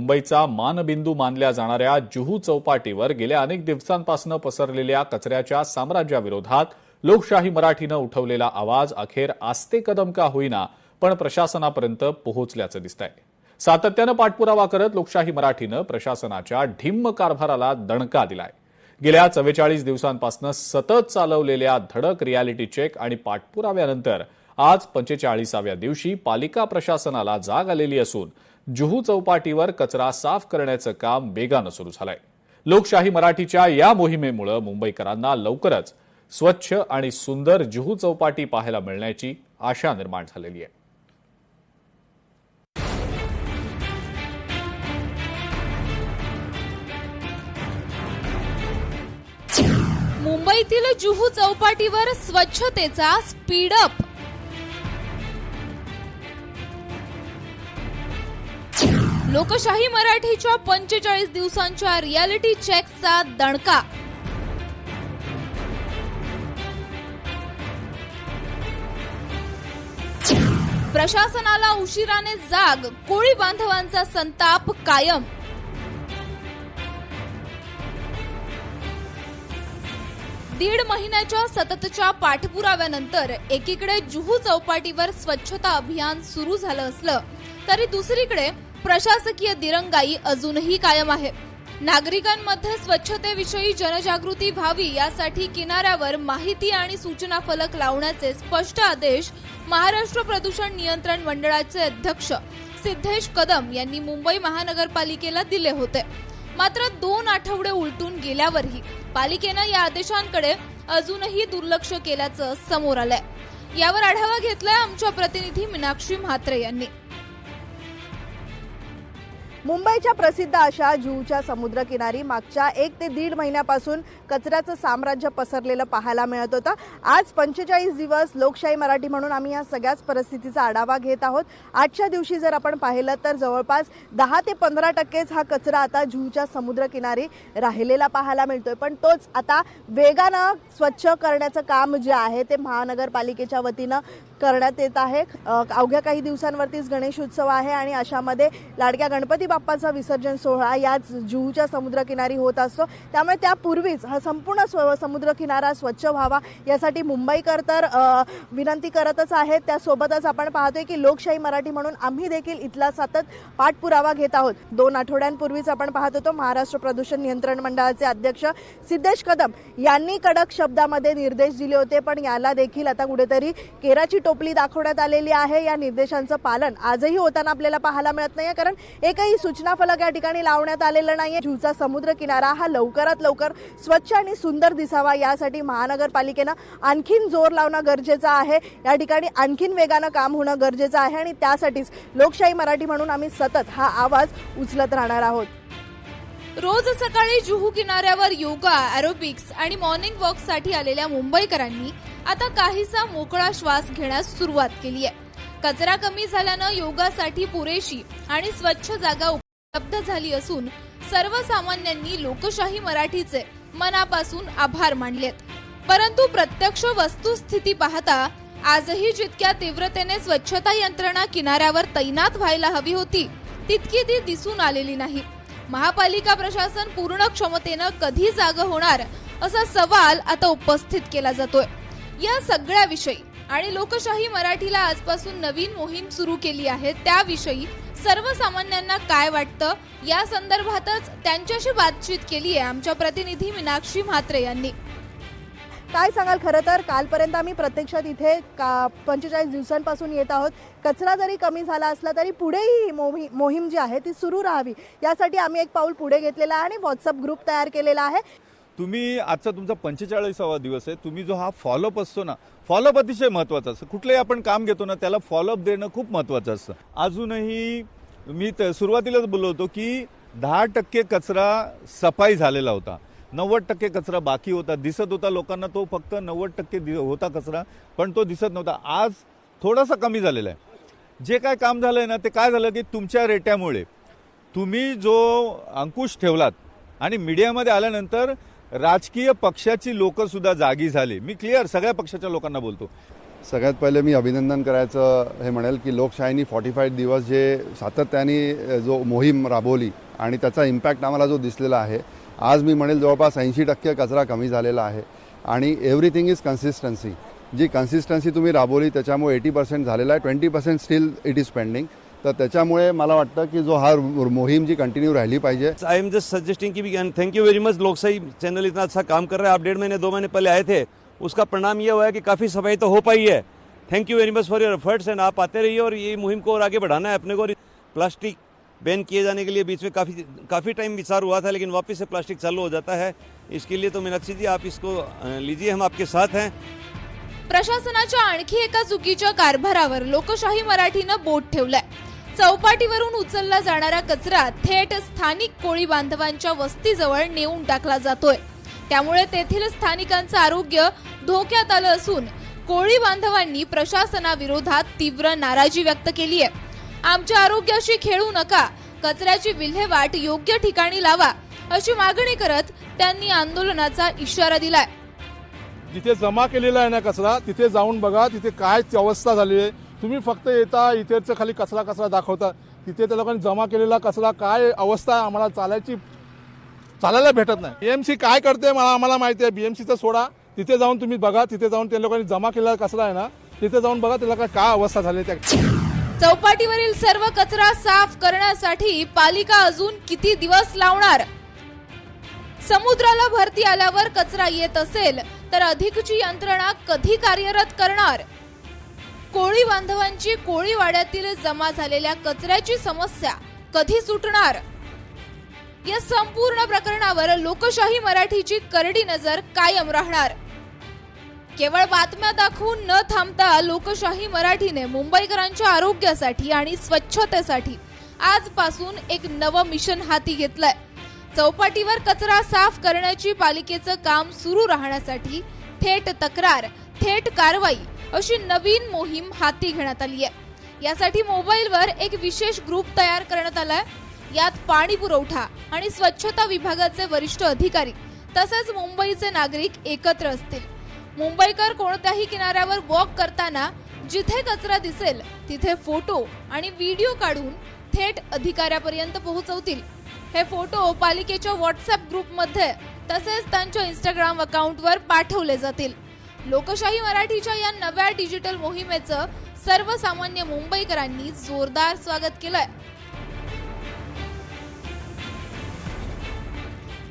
मुंबईचा मानबिंदू मानल्या जाणाऱ्या जुहू चौपाटीवर गेल्या अनेक दिवसांपासून पसरलेल्या कचऱ्याच्या साम्राज्याविरोधात लोकशाही मराठीनं उठवलेला आवाज अखेर आस्ते कदम का होईना पण प्रशासनापर्यंत पोहोचल्याचं दिसतंय। सातत्यानं पाठपुरावा करत लोकशाही मराठीनं प्रशासनाच्या ढिम्म कारभाराला दणका दिलाय। गेल्या 44 दिवसांपासून सतत चालवलेल्या धडक रियालिटी चेक आणि पाठपुराव्यानंतर आज 45व्या दिवशी पालिका प्रशासनाला जाग आलेली असून जुहू चौपाटीवर कचरा साफ करण्याचं काम वेगानं सुरू झालंय। लोकशाही मराठीच्या या मोहिमेमुळे मुंबईकरांना लवकरच स्वच्छ आणि सुंदर जुहू चौपाटी पाहायला मिळण्याची आशा निर्माण झालेली आहे। मुंबईतील जुहू चौपाटीवर स्वच्छतेचा स्पीडअप। लोकशाही मराठीच्या 45 दिवसांच्या रियालिटी चेकचा दणका। प्रशासनाला उशिराने जाग, कोळी बांधवांचा संताप कायम। दीड महिन्याच्या सततच्या पाठपुराव्यानंतर एकीकडे जुहू चौपाटीवर स्वच्छता अभियान सुरू झालं असलं तरी दुसरीकडे प्रशासकीय दिरंगाई अजूनही कायम आहे। नागरिकांमध्ये स्वच्छतेविषयी जनजागृती व्हावी यासाठी किनाऱ्यावर माहिती आणि सूचना फलक लावण्याचे स्पष्ट आदेश महाराष्ट्र प्रदूषण नियंत्रण मंडळाचे अध्यक्ष सिद्धेश कदम यांनी मुंबई महानगरपालिकेला दिले होते। मात्र 2 आठवडे उलटून गेल्यावरही पालिकेनं या आदेशांकडे अजूनही दुर्लक्ष केल्याचं समोर आलंय। यावर आढावा घेतलाय आमच्या प्रतिनिधी मीनाक्षी म्हात्रे यांनी। मुंबईच्या प्रसिद्ध अशा जुहूच्या समुद्रकिनारी मागच्या 1 ते 1.5 महिन्यापासून कचऱ्याचं साम्राज्य पसरलेलं पाहायला मिळत होतं। आज 45 दिवस लोकशाही मराठी म्हणून आम्ही या सगळ्याच परिस्थितीचा आढावा घेत आहोत। आजच्या दिवशी जर आपण पाहिलं तर जवळपास 10 ते 15% हा कचरा आता जुहूच्या समुद्रकिनारी राहिलेला पाहायला मिळतोय, पण तोच आता वेगानं स्वच्छ करण्याचं काम जे आहे ते महानगरपालिकेच्या वतीनं करण्यात येत आहे। अवघ्या काही दिवसांवरतीच गणेशोत्सव आहे आणि अशामध्ये लाडक्या गणपती बाप्पाचा विसर्जन सोहळा याच जुहूच्या समुद्रकिनारी होत असतो। त्यामुळे त्यापूर्वीच हा संपूर्ण समुद्रकिनारा स्वच्छ व्हावा यासाठी मुंबईकर तर विनंती करतच आहेत। त्यासोबतच आपण पाहतोय की लोकशाही मराठी म्हणून आम्ही देखील इथला सतत पाठपुरावा घेत आहोत। 2 आठवड्यांपूर्वीच आपण पाहत होतो महाराष्ट्र प्रदूषण नियंत्रण मंडळाचे अध्यक्ष सिद्धेश कदम यांनी कडक शब्दामध्ये निर्देश दिले होते, पण याला देखील आता कुठेतरी केराची टोपली दाखवण्यात आलेली आहे। या निर्देशांचं पालन आजही होताना आपल्याला पाहायला मिळत नाहीये, कारण एकही सूचना फलक या ठिकाणी लावण्यात आलेला नाहीये। जुहूचा समुद्र किनारा हा लवकरात लवकर स्वच्छ आणि सुंदर दिसावा यासाठी महानगरपालिकेनं आणखीन जोर लावणं गरजेचं आहे। या ठिकाणी आणखीन वेगानं काम होणं गरजेचं आहे आणि त्यासाठीच लोकशाही मराठी म्हणून आम्ही सतत हा आवाज उचलत राहणार आहोत। रोज सकाळी जुहू किनाऱ्यावर योगा, एरोबिक्स आणि मॉर्निंग वॉकसाठी आलेल्या मुंबईकरांनी आता काहीसा मोकळा श्वास घेण्यास सुरुवात केली आहे। कचरा कमी झाल्यानं योगासाठी पुरेशी आणि स्वच्छ जागा उपलब्ध झाली असून सर्वसामान्यांनी लोकशाही मराठीचे मनापासून आभार मानलेत। परंतु प्रत्यक्ष वस्तुस्थिती पाहता आजही जितक्या तीव्रतेने स्वच्छता यंत्रणा किनाऱ्यावर तैनात व्हायला हवी होती तितकी ती दिसून आलेली नाही। महापालिका प्रशासन पूर्ण क्षमतेनं कधी जागं होणार असा सवाल आता उपस्थित केला जातोय। या सगळ्याविषयी आणि लोकशाही मराठीला आजपासून नवीन मोहीम सुरू केली आहे त्याविषयी सर्वसामान्यांना काय वाटतं या संदर्भातच त्यांच्याशी बातचीत केली आहे आमच्या प्रतिनिधी मीनाक्षी म्हात्रे यांनी। काय सांगाल? खरं तर कालपर्यंत आम्ही प्रत्यक्षात इथे 45 दिवसांपासून येत आहोत। कचरा जरी कमी झाला असला तरी पुढेही मोहीम जी आहे ती सुरू राहावी यासाठी आम्ही एक पाऊल पुढे घेतलेला आहे आणि व्हॉट्सअप ग्रुप तयार केलेला आहे। तुम्ही आजचा तुमचा 45वा दिवस आहे। तुम्ही जो हा फॉलोअप असतो ना, फॉलोअप अतिशय महत्त्वाचा असतं। कुठलंही आपण काम घेतो ना त्याला फॉलोअप देणं खूप महत्त्वाचं असतं। अजूनही मी सुरुवातीलाच बोललो होतो की 10% कचरा सफाई झालेला होता, 90% कचरा बाकी होता, दिसत होता लोकांना। तो फक्त 90% होता कचरा, पण तो दिसत नव्हता। आज थोडासा कमी झालेला आहे। जे काय काम झालंय ना ते काय झालं की तुमच्या रेट्यामुळे तुम्ही जो अंकुश ठेवलात आणि मीडियामध्ये आल्यानंतर राजकीय पक्षाची लोक सुद्धा जागी झाली। मी क्लिअर सगळ्या पक्षाच्या लोकांना बोलतो, सगळ्यात पहिले मी अभिनंदन करायचं हे म्हणेल की लोकशाहीनी 45 दिवस जे सातत्याने जो मोहीम राबवली आणि त्याचा इम्पॅक्ट आम्हाला जो दिसलेला आहे, आज मी म्हणेल जवळपास 80% कचरा कमी झालेला आहे. आणि एव्हरीथिंग इज कन्सिस्टन्सी. जी कन्सिस्टन्सी तुम्ही राबवली त्याच्यामुळे 80% झालेला आहे. 20% स्टील इट इज पेंडिंग. तर त्याच्यामुळे मला वाटतं की जो हा मोहीम जी कंटिन्यू राहिली पाहिजे. आई एम जस्ट सजेस्टिंग कि थैंक यू वेरी मच, लोकशाही चैनल इतना अच्छा काम कर रहा है. आप 1.5 महीने 2 महीने पहले आए थे, उसका परिणाम ये हुआ है कि काफ़ी सफाई तो हो पाई है. Thank you very much for your efforts end आप आते रहिए और ये मुहिम को और आगे बढ़ाना है अपने को. प्लास्टिक बैन किए जाने के लिए बीच में काफ़ी टाइम विचार हुआ था, लेकिन वापस से प्लास्टिक चालू हो जाता है. इसके लिए तो मीनाक्षी जी आप इसको लीजिए, हम आपके साथ हैं. प्रशासनाच्या आणखी एका चुकीच्या कारभारावर लोकशाही मराठीनं बोट ठेवलंय. चौपाटीवरून उचलला जाणारा कचरा थेट स्थानिक कोळी बांधवांच्या वस्तीजवळ नेऊन टाकला जातोय. त्यामुळे तेथील स्थानिकांचं आरोग्य धोक्यात आलं असून कोळी बांधवांनी प्रशासनाविरोधात तीव्र नाराजी व्यक्त केली आहे. आमच्या आरोग्याशी खेळू नका, कचऱ्याची विल्हेवाट योग्य ठिकाणी लावा, अशी मागणी करत त्यांनी आंदोलनाचा इशारा दिलाय. जिथे जमा केलेला आहे ना कचरा, तिथे जाऊन बघा तिथे काय अवस्था झाली आहे. तुम्ही फक्त येता इथेच खाली कचरा दाखवता, तिथे त्या लोकांनी जमा केलेला कचरा काय अवस्था आहे, आम्हाला चालायला भेटत नाही. बीएमसी काय करते आम्हाला माहिती आहे. बीएमसीचं सोडा, तिथे जाऊन तुम्ही बघा, तिथे जाऊन त्या लोकांनी जमा केलेला कचरा आहे ना, तिथे जाऊन बघा त्याला काय अवस्था झाली. त्या चौपाटीवरील सर्व कचरा साफ करण्यासाठी पालिका अजून किती दिवस लावणार? समुद्राला भरती आल्यावर कचरा येत असेल तर अधिकची यंत्रणा कधी कार्यरत करणार? कोळी बांधवांची कोळीवाड्यातील जमा झालेल्या कचऱ्याची समस्या कधी सुटणार? या संपूर्ण प्रकरणावर लोकशाही मराठीची करडी नजर कायम राहणार. केवळ बातम्या दाखवून न थांबता लोकशाही मराठीने मुंबईकरांच्या आरोग्यासाठी आणि स्वच्छतेसाठी आजपासून एक नवं मिशन हाती घेतलंय. चौपाटीवर कचरा साफ करण्याची पालिकेचं काम सुरू राहण्यासाठी थेट तक्रार, थेट कारवाई अशी नवीन मोहीम हाती घेण्यात आली आहे. यासाठी मोबाईलवर एक विशेष ग्रुप तयार करण्यात आलाय. यात पाणी पुरवठा आणि स्वच्छता विभागाचे वरिष्ठ अधिकारी तसेच मुंबईचे नागरिक एकत्र असतील. मुंबईकर कोणत्याही किनाऱ्यावर वॉक करताना जिथे कचरा दिसेल तिथे फोटो आणि व्हिडिओ काढून थेट अधिकाऱ्यापर्यंत पोहोचवतील. हे फोटो पालिकेच्या व्हॉट्सअप ग्रुपमध्ये तसेच त्यांच्या इंस्टाग्राम अकाउंटवर पाठवले जातील. लोकशाही मराठीच्या या नव्या डिजिटल मोहिमेचं सर्वसामान्य मुंबईकरांनी जोरदार स्वागत केलंय.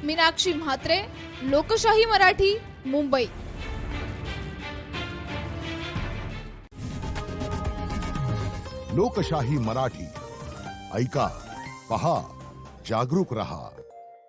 मीनाक्षी म्हात्रे, लोकशाही मराठी, मुंबई. लोकशाही मराठी ऐका, पहा, जागरूक रहा.